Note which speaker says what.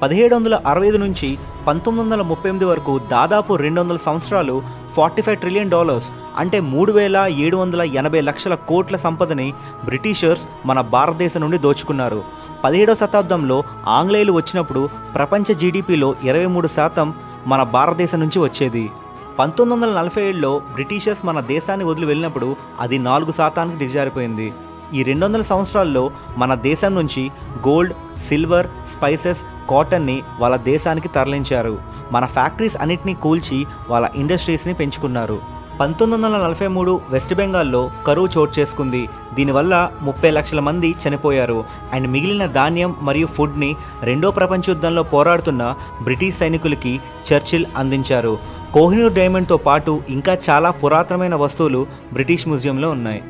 Speaker 1: 1765 నుంచి 1938 వరకు దాదాపు 200 సంవత్సరాలు $45 ట్రిలియన్ అంటే 3,780 లక్షల కోట్ల సంపదని బ్రిటిషర్స్ మన భారతదేశం నుండి దోచుకున్నారు. 17వ శతాబ్దంలో ఆంగ్లేయులు వచ్చినప్పుడు ప్రపంచ జీడిపిలో 23% మన భారతదేశం నుంచి వచ్చేది. 1947లో బ్రిటిషర్స్ మన దేశాన్ని వదిలి వెళ్ళినప్పుడు అది 4%కి దిగజారిపోయింది. ఈ 200 సంవత్సరాల్లో మన దేశం నుంచి గోల్డ్, సిల్వర్, స్పైసెస్, కాటన్ని వాళ్ళ దేశానికి తరలించారు. మన ఫ్యాక్టరీస్ అన్నిటినీ కూల్చి వాళ్ళ ఇండస్ట్రీస్ని పెంచుకున్నారు. 1943 వెస్ట్ బెంగాల్లో కరువు చోటు చేసుకుంది. దీనివల్ల 30 లక్షల మంది చనిపోయారు. అండ్ మిగిలిన ధాన్యం మరియు ఫుడ్ని రెండో ప్రపంచ యుద్ధంలో పోరాడుతున్న బ్రిటిష్ సైనికులకి చర్చిల్ అందించారు. కోహినూర్ డైమండ్తో పాటు ఇంకా చాలా పురాతనమైన వస్తువులు బ్రిటిష్ మ్యూజియంలో ఉన్నాయి.